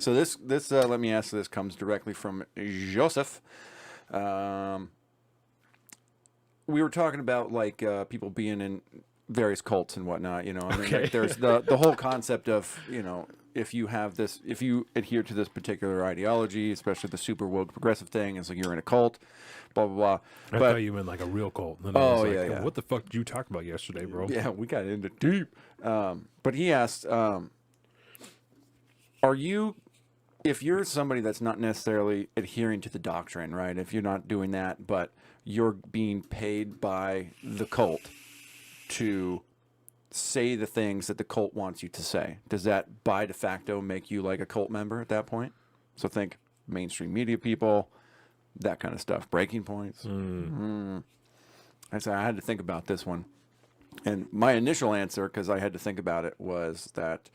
So this let me ask. This comes directly from Joseph. We were talking about like people being in various cults and whatnot. You know, I mean, like, there's the whole concept of, you know, if you adhere to this particular ideology, especially the super woke progressive thing, it's like you're in a cult, blah blah blah. I thought you meant like a real cult. And then I was like, yeah. What the fuck did you talk about yesterday, bro? Yeah, we got into deep. But he asked, if you're somebody that's not necessarily adhering to the doctrine, right? If you're not doing that, but you're being paid by the cult to say the things that the cult wants you to say, does that by de facto make you like a cult member at that point? So think mainstream media people, that kind of stuff, breaking points. I said I had to think about this one, and my initial answer, because I had to think about it, was that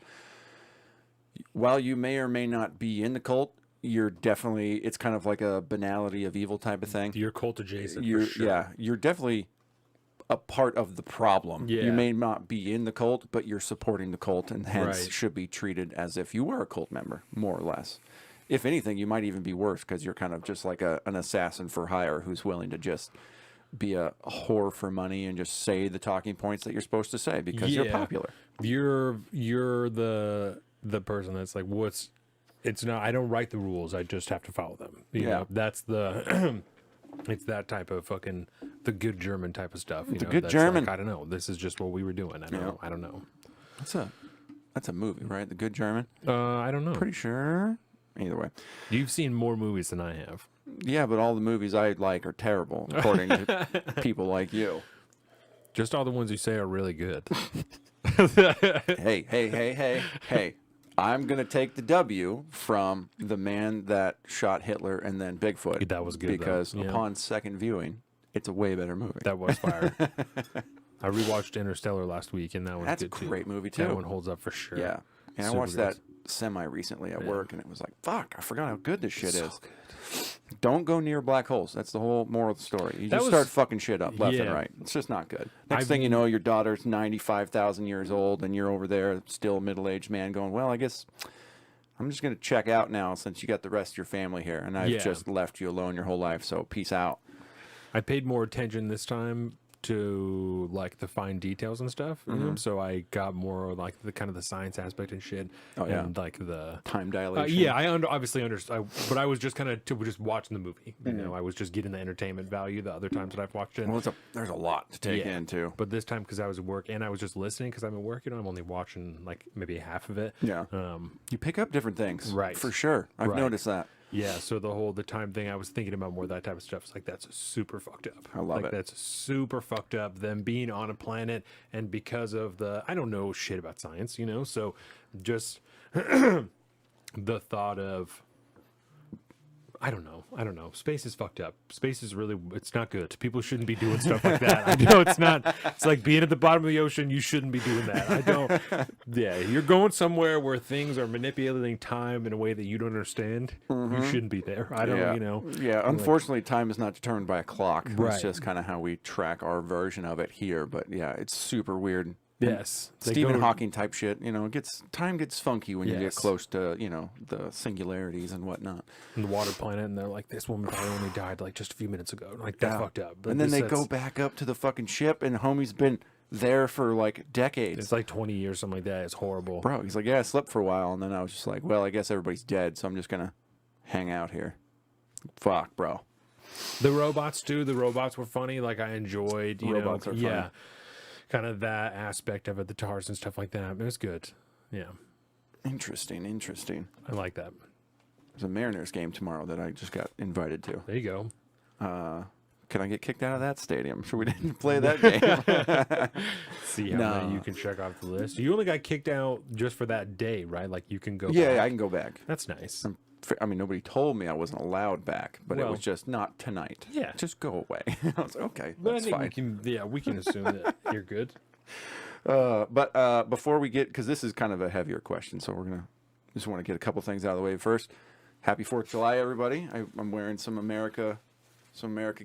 while you may or may not be in the cult, you're definitely, it's kind of like a banality of evil type of thing. You're cult adjacent. You're, for sure. Yeah, you're definitely a part of the problem. Yeah. You may not be in the cult, but you're supporting the cult, and hence Right. should be treated as if you were a cult member, more or less. If anything, you might even be worse because you're kind of just like an assassin for hire who's willing to just be a whore for money and just say the talking points that you're supposed to say because you're popular. You're the person that's like, it's not, I don't write the rules, I just have to follow them. You know, that's the it's that type of fucking the good German type of stuff. You know, good that's German. Like, I don't know. This is just what we were doing. I don't know. That's a movie, right? The Good German. I don't know. Pretty sure. Either way. You've seen more movies than I have. Yeah, but all the movies I like are terrible, according to people like you. Just all the ones you say are really good. Hey. I'm going to take the W from the man that shot Hitler and then Bigfoot. That was good, because though. Yeah. upon second viewing, it's a way better movie. That was fire. I rewatched Interstellar last week, and that was That's good a too. great movie too. That one holds up for sure. Yeah. And I Super watched good. that semi recently at work, and it was like, fuck, I forgot how good this shit is. Good. Don't go near black holes. That's the whole moral of the story. You That just was- start fucking shit up left and Yeah. right. It's just not good. Next thing you know, your daughter's 95,000 years old, and you're over there, still a middle-aged man, going, well, I guess I'm just going to check out now since you got the rest of your family here, and I've just left you alone your whole life, so peace out. I paid more attention this time to like the fine details and stuff, you know? So I got more like the kind of the science aspect and shit, and like the time dilation. yeah, I obviously understand, but I was just kind of just watching the movie. You know, I was just getting the entertainment value. The other times that I've watched it, Well, there's a lot to take in too. But this time, because I was at work and I was just listening, because I'm at work, you know, I'm only watching like maybe half of it. Yeah, you pick up different things, Right. For sure. I've noticed that. Yeah, so the time thing, I was thinking about more of that type of stuff. It's like, that's super fucked up. I love it. That's super fucked up. Them being on a planet, and because of I don't know shit about science, you know? So just the thought of, I don't know. Space is fucked up. Space is really, it's not good. People shouldn't be doing stuff like that. I know it's not, it's like being at the bottom of the ocean. You shouldn't be doing that. You're going somewhere where things are manipulating time in a way that you don't understand. You shouldn't be there. You know. Yeah, unfortunately, time is not determined by a clock. Right. It's just kind of how we track our version of it here. But yeah, it's super weird. Yes. Stephen Hawking type shit, you know, time gets funky when you get Yes. close to, you know, the singularities and whatnot. The water planet, and they're like, this woman probably only died like just a few minutes ago. Like, that's fucked up. But And then they go back up to the fucking ship, and homie's been there for like decades. It's like 20 years, something like that. It's horrible. Bro, he's like, yeah, I slept for a while, and then I was just like, well, I guess everybody's dead, so I'm just gonna hang out here. Fuck, bro. The robots too. The robots were funny. Like, I enjoyed, you Robots know, are funny. yeah, kind of that aspect of it, the TARS and stuff like that. It was good. Yeah, Interesting. I like that. There's a Mariners game tomorrow that I just got invited to. There you go. Can I get kicked out of that stadium? Sure, we didn't play that game. See how many you can check off the list. You only got kicked out just for that day, right? Like, you can go Yeah, back. I can go back. That's nice. I mean, nobody told me I wasn't allowed back, but it Well, was just not tonight. yeah. Just go away. I was like, okay, But I that's think fine. we can assume that you're good. But before we get, because this is kind of a heavier question, so just want to get a couple things out of the way first. Happy 4th of July, everybody. I'm wearing some America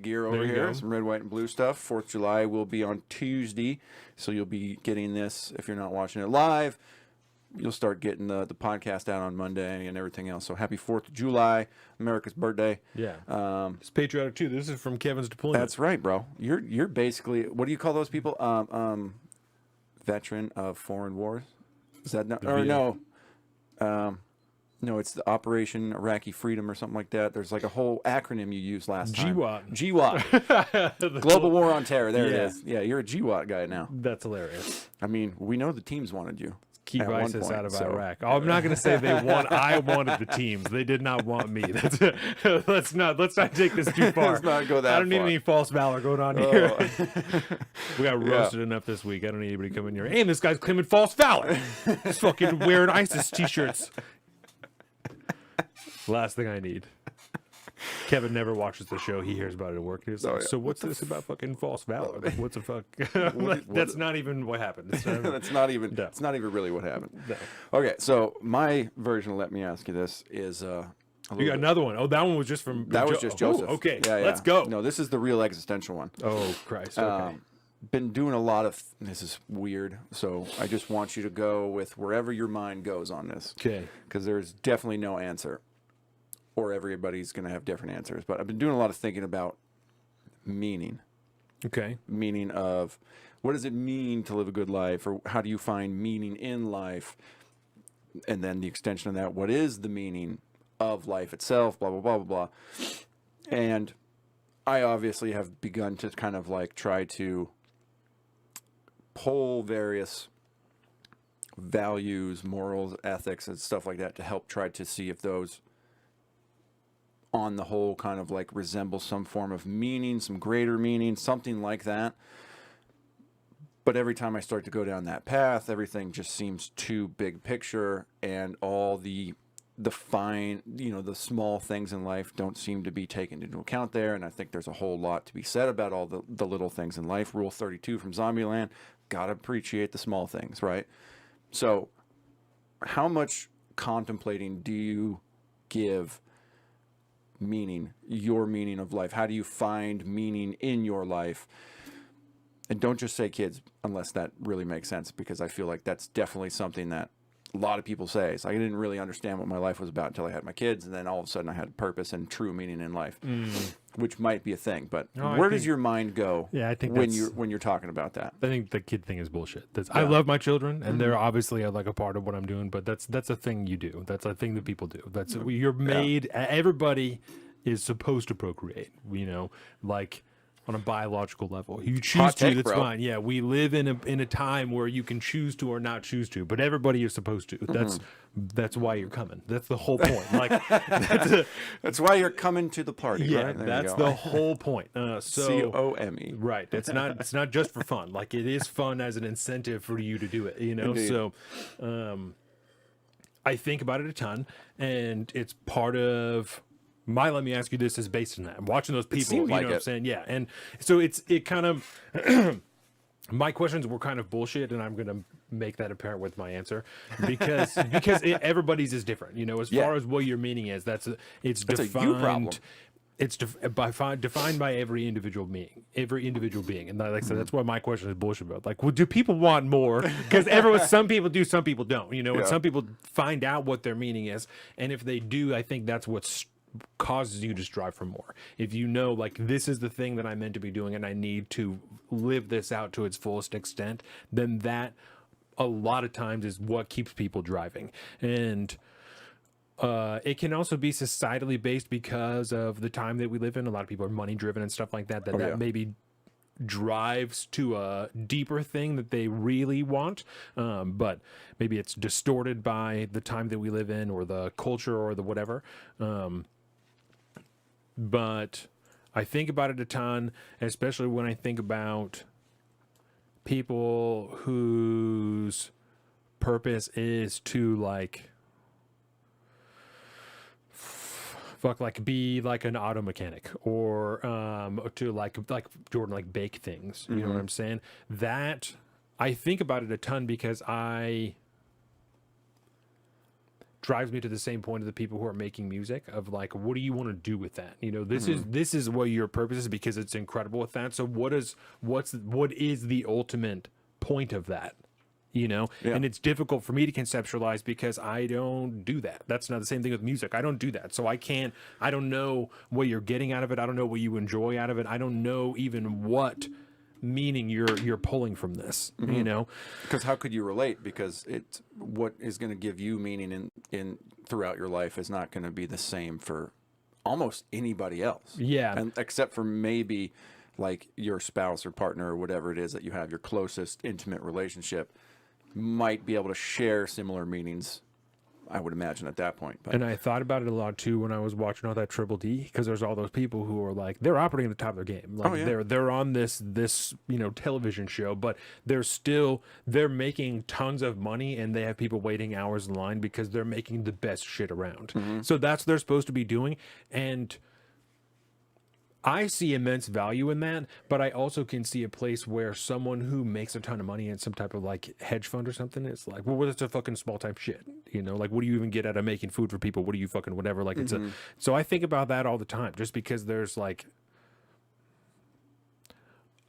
gear over There you here, go. some red, white, and blue stuff. 4th of July will be on Tuesday, so you'll be getting this, if you're not watching it live, you'll start getting the podcast out on Monday and everything else. So happy 4th of July, America's birthday. Yeah. It's patriotic too. This is from Kevin's deployment. That's right, bro. You're basically, what do you call those people? Veteran of foreign wars. Is that not, or no? No, it's the Operation Iraqi Freedom or something like that. There's like a whole acronym you used last time. GWAT. GWAT. Global War on Terror. There it is. Yeah, you're a GWAT guy now. That's hilarious. I mean, we know the teams wanted you. Keep ISIS out of Iraq. Oh, I'm not going to say they want. I wanted the teams. They did not want me. Let's not take this too far. Let's not go that far. I don't need any false valor going on here. We got roasted enough this week. I don't need anybody coming here. And this guy's claiming false valor. He's fucking wearing ISIS t-shirts. Last thing I need. Kevin never watches the show. He hears about it at work. He's like, so what's this about fucking false valor? Like, what's the fuck? That's not even what happened. That's not even. No. It's not even really what happened. No. Okay, so my version of Let Me Ask You This is you got another one. Oh, that one was just from. That was just Joseph. Oh, okay, yeah. Let's go. No, this is the real existential one. Oh Christ. Okay. Been doing a lot of. This is weird. So I just want you to go with wherever your mind goes on this. Okay. Because there's definitely no answer, or everybody's going to have different answers. But I've been doing a lot of thinking about meaning. Okay. Meaning of what does it mean to live a good life, or how do you find meaning in life? And then the extension of that, what is the meaning of life itself, blah, blah, blah, blah, blah. And I obviously have begun to kind of like try to pull various values, morals, ethics, and stuff like that to help try to see if those on the whole kind of like resemble some form of meaning, some greater meaning, something like that. But every time I start to go down that path, everything just seems too big picture, and all the fine, the small things in life don't seem to be taken into account there. And I think there's a whole lot to be said about all the little things in life. Rule 32 from Zombieland, gotta appreciate the small things, right? So how much contemplating do you give meaning, your meaning of life? How do you find meaning in your life? And don't just say kids unless that really makes sense, because I feel like that's definitely something that a lot of people say. So I didn't really understand what my life was about until I had my kids, and then all of a sudden I had purpose and true meaning in life, which might be a thing. But where does your mind go? Yeah, I think when you're talking about that. I think the kid thing is bullshit. I love my children, and they're obviously like a part of what I'm doing. But that's a thing you do. That's a thing that people do. That's you're made. Everybody is supposed to procreate. Like on a biological level, you choose to. That's fine. Yeah, we live in a time where you can choose to or not choose to, but everybody is supposed to. That's why you're coming. That's the whole point. Like that's why you're coming to the party. Yeah, right? that's the whole point. COME. Right. It's not just for fun. Like it is fun as an incentive for you to do it. Indeed. So, I think about it a ton, and it's part of. My Let Me Ask You This is based on that. I'm watching those people, you know what I'm saying? Yeah. And so it kind of, my questions were kind of bullshit, and I'm going to make that apparent with my answer because everybody's is different, as far as what your meaning is. It's defined. A you problem. It's defined by every individual being, and like I said, that's why my question is bullshit about. Like, well, do people want more? Because some people do, some people don't. And some people find out what their meaning is, and if they do, I think that's what's causes you to strive for more. If you know, like, this is the thing that I'm meant to be doing and I need to live this out to its fullest extent, then that a lot of times is what keeps people driving. And it can also be societally based because of the time that we live in. A lot of people are money driven and stuff like that. That maybe drives to a deeper thing that they really want, but maybe it's distorted by the time that we live in or the culture or the whatever. But I think about it a ton, especially when I think about people whose purpose is to be like an auto mechanic or to like Jordan, like bake things. You know what I'm saying? That I think about it a ton because drives me to the same point of the people who are making music of like, what do you want to do with that? This is what your purpose is because it's incredible with that. So what is the ultimate point of that? you know? Yeah. And it's difficult for me to conceptualize because I don't do that. That's not the same thing with music. I don't do that. So I don't know what you're getting out of it. I don't know what you enjoy out of it. I don't know even what meaning you're pulling from this, you know? Because how could you relate? Because it's what is going to give you meaning in throughout your life is not going to be the same for almost anybody else. Yeah. And except for maybe like your spouse or partner or whatever it is that you have, your closest intimate relationship might be able to share similar meanings, I would imagine at that point. But And I thought about it a lot too when I was watching all that Triple D, because there's all those people who are like, they're operating at the top of their game. Like they're on this television show, but they're making tons of money, and they have people waiting hours in line because they're making the best shit around. So that's what they're supposed to be doing. And I see immense value in that, but I also can see a place where someone who makes a ton of money in some type of like hedge fund or something, it's like, well, it's a fucking small time shit, you know? Like, what do you even get out of making food for people? What do you fucking whatever? Like, so I think about that all the time, just because there's like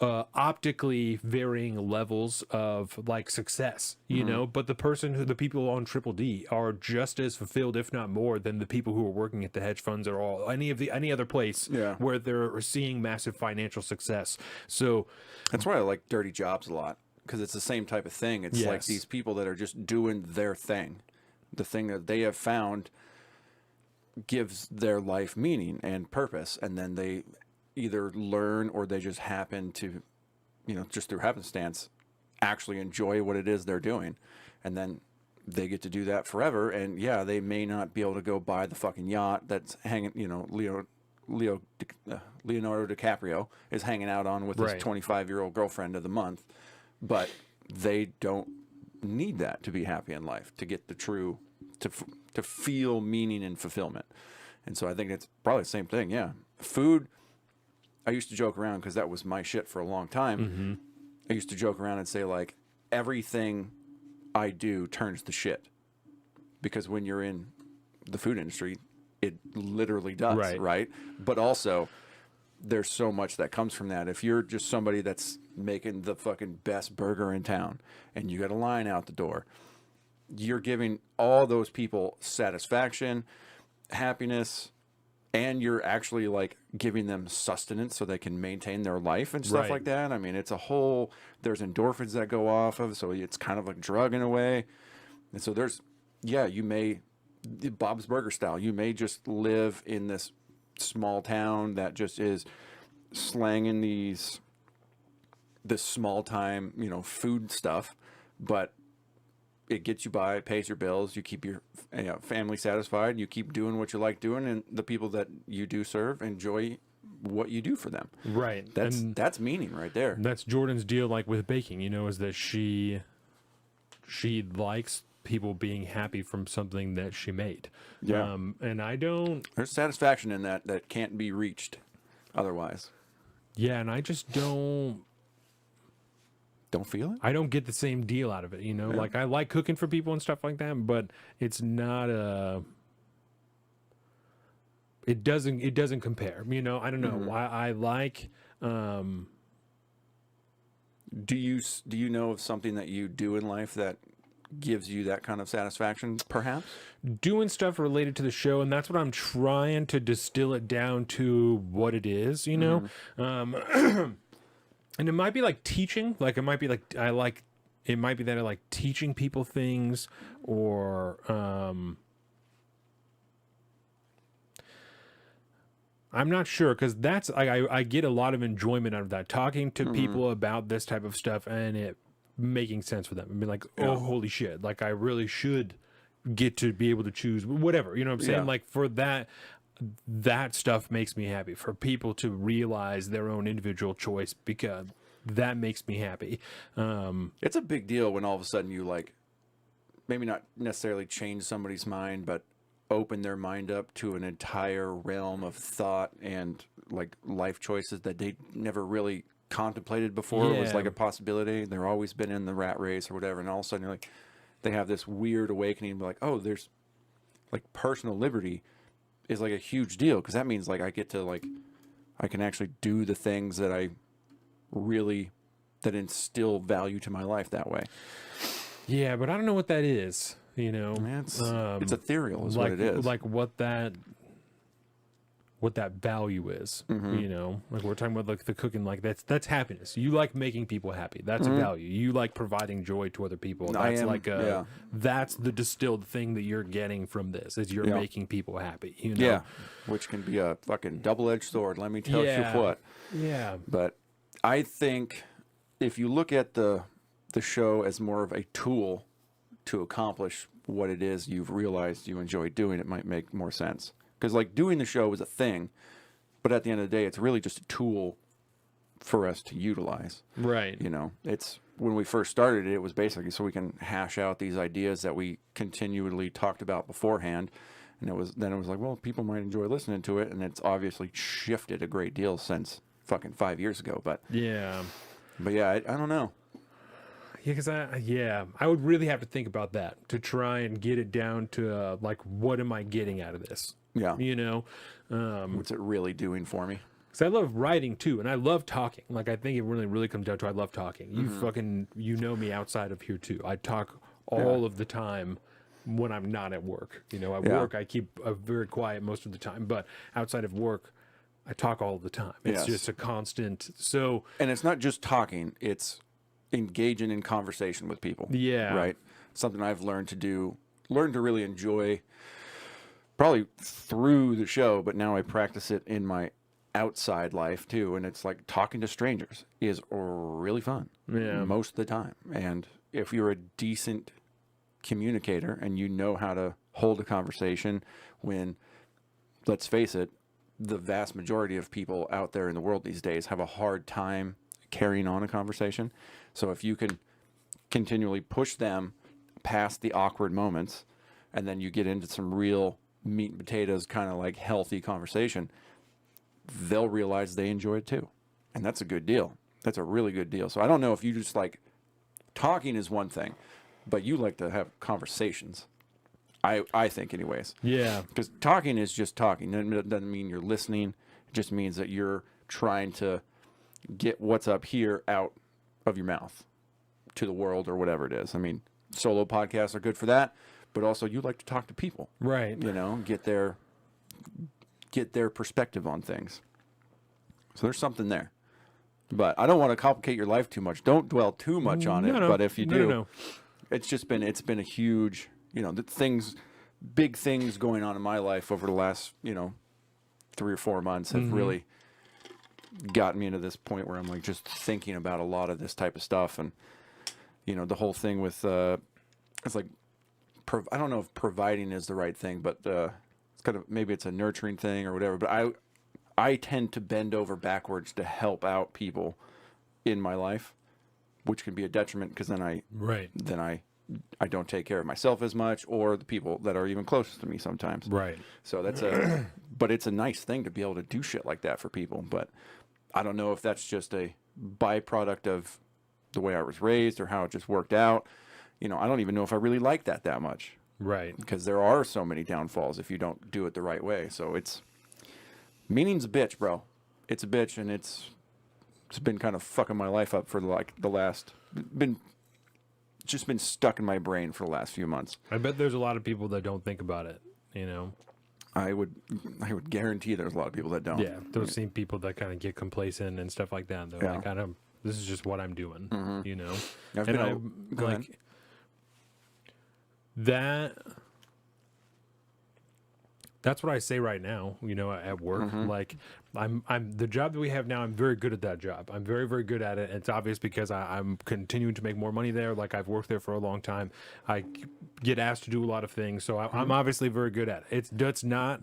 optically varying levels of like success, you know, but the people on Triple D are just as fulfilled, if not more, than the people who are working at the hedge funds or any other place where they're seeing massive financial success. So that's why I like Dirty Jobs a lot, because it's the same type of thing. It's like these people that are just doing their thing. The thing that they have found gives their life meaning and purpose, and then they either learn or they just happen to, you know, just through happenstance, actually enjoy what it is they're doing. And then they get to do that forever. And yeah, they may not be able to go buy the fucking yacht that's hanging, you know, Leonardo DiCaprio is hanging out on with his 25-year-old girlfriend of the month, but they don't need that to be happy in life, to get the true, to feel meaning and fulfillment. And so I think it's probably the same thing. Yeah. Food, I used to joke around because that was my shit for a long time. I used to joke around and say, like, everything I do turns to shit. Because when you're in the food industry, it literally does, right? But also, there's so much that comes from that. If you're just somebody that's making the fucking best burger in town and you got a line out the door, you're giving all those people satisfaction, happiness, and you're actually like giving them sustenance so they can maintain their life and stuff like that. I mean, it's a whole, there's endorphins that go off of, so it's kind of like a drug in a way. And so there's, you may, Bob's Burger style, you may just live in this small town that just is slanging this small time, you know, food stuff, but it gets you by, it pays your bills, you keep your family satisfied, you keep doing what you like doing, and the people that you do serve enjoy what you do for them. Right. That's meaning right there. That's Jordan's deal, like with baking, you know, is that she likes people being happy from something that she made. Yeah. And I don't... There's satisfaction in that can't be reached otherwise. Yeah, and I just don't feel it. I don't get the same deal out of it, you know. Like, I like cooking for people and stuff like that, but it's not it doesn't compare, you know. I don't know. I like do you know of something that you do in life that gives you that kind of satisfaction, perhaps? Doing stuff related to the show, and that's what I'm trying to distill it down to what it is, you know. And it might be like teaching, like it might be like it might be that I like teaching people things, or I'm not sure, because that's I get a lot of enjoyment out of that, talking to people about this type of stuff and it making sense for them and be like, oh, holy shit, like I really should get to be able to choose whatever, you know what I'm saying? Like, for that stuff makes me happy, for people to realize their own individual choice, because that makes me happy. It's a big deal when all of a sudden you, like, maybe not necessarily change somebody's mind, but open their mind up to an entire realm of thought and like life choices that they never really contemplated before. It was like a possibility. They're always been in the rat race or whatever, and all of a sudden you're like, they have this weird awakening, like, oh, there's like personal liberty is like a huge deal, because that means like I get to, like, I can actually do the things that I really, that instill value to my life that way. Yeah, but I don't know what that is. You know, Man, it's ethereal, is like what it is. like what that value is. You know, like we're talking about like the cooking, like that's happiness. You like making people happy. That's a value. You like providing joy to other people. That's that's the distilled thing that you're getting from this is you're making people happy. You know? Yeah, which can be a fucking double-edged sword. Let me tell you what. Yeah. But I think if you look at the show as more of a tool to accomplish what it is you've realized you enjoy doing, it might make more sense. Because like doing the show is a thing, but at the end of the day, it's really just a tool for us to utilize. Right. You know, it's when we first started it was basically so we can hash out these ideas that we continually talked about beforehand. And it was like, well, people might enjoy listening to it, and it's obviously shifted a great deal since fucking 5 years ago. But yeah, I don't know. Yeah, because I would really have to think about that to try and get it down to like, what am I getting out of this? Yeah, you know, what's it really doing for me? Because I love writing too, and I love talking. Like I think it really comes down to I love talking. You know me outside of here too. I talk all of the time when I'm not at work. You know, at work I keep very quiet most of the time, but outside of work, I talk all the time. It's just a constant. So, and it's not just talking; it's engaging in conversation with people. Yeah, right. Something I've learned to really enjoy. Probably through the show, but now I practice it in my outside life too. And it's like talking to strangers is really fun most of the time. And if you're a decent communicator and you know how to hold a conversation when, let's face it, the vast majority of people out there in the world these days have a hard time carrying on a conversation. So if you can continually push them past the awkward moments and then you get into some real meat and potatoes kind of like healthy conversation, they'll realize they enjoy it too. And that's a good deal. That's a really good deal. So I don't know if you just like talking is one thing, but you like to have conversations. I think anyways. Yeah. Because talking is just talking. It doesn't mean you're listening. It just means that you're trying to get what's up here out of your mouth to the world or whatever it is. I mean, solo podcasts are good for that. But also, you like to talk to people, right? You know, get their perspective on things. So there's something there. But I don't want to complicate your life too much. Don't dwell too much on it. But if you do, it's been a huge, you know, big things going on in my life over the last 3 or 4 months have really gotten me into this point where I'm like just thinking about a lot of this type of stuff, and the whole thing with it's like. I don't know if providing is the right thing, but it's kind of maybe it's a nurturing thing or whatever. But I tend to bend over backwards to help out people in my life, which can be a detriment because then I don't take care of myself as much or the people that are even closest to me sometimes. Right. So but it's a nice thing to be able to do shit like that for people. But I don't know if that's just a byproduct of the way I was raised or how it just worked out. I don't even know if I really like that much. Right. Because there are so many downfalls if you don't do it the right way. So meaning's a bitch, bro. It's a bitch, and it's been kind of fucking my life up for like the last, been stuck in my brain for the last few months. I bet there's a lot of people that don't think about it, I would guarantee there's a lot of people that don't. Yeah, those same people that kind of get complacent and stuff like that. They're like, this is just what I'm doing, Go ahead. That's what I say right now, at work. Like I'm the job that we have now, I'm very good at that job. I'm very, very good at it. And it's obvious because I'm continuing to make more money there. Like I've worked there for a long time. I get asked to do a lot of things. So I'm obviously very good at it. That's not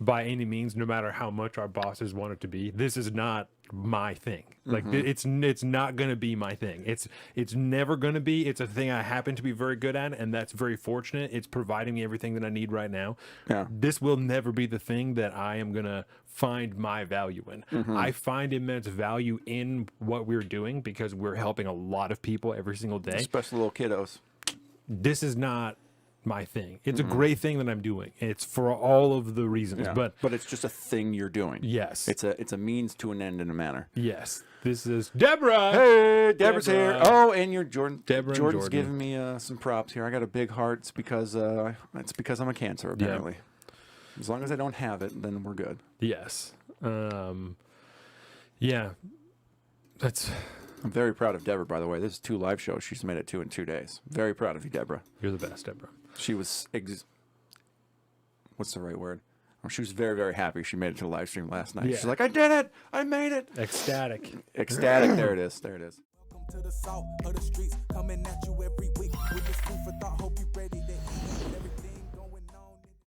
by any means, no matter how much our bosses want it to be, this is not my thing. Like it's not going to be my thing. It's never going to be. It's a thing I happen to be very good at, and that's very fortunate. It's providing me everything that I need right now. Yeah. This will never be the thing that I am going to find my value in. I find immense value in what we're doing because we're helping a lot of people every single day. Especially little kiddos. This is not my thing. It's a great thing that I'm doing. It's for all of the reasons, Yeah. but it's just a thing you're doing. yes, It's a means to an end in a manner. yes, this is Deborah. Hey, Deborah's Deborah. here. Oh, and you're Jordan. Deborah and Jordan's Jordan. giving me some props here. I got a big heart. It's because I'm a Cancer, apparently. As long as I don't have it, then we're good. Yes, yeah, that's. I'm very proud of Deborah, by the way. This is 2 live shows she's made it to in 2 days. Very proud of you, Deborah. You're the best, Deborah. She was what's the right word? She was very, very happy she made it to the live stream last night. Yeah. She's like, I did it! I made it! Ecstatic. Ecstatic. There it is. There it is. Welcome to the salt of the streets, coming at you every week with this food for thought. Hope you ready to eat everything.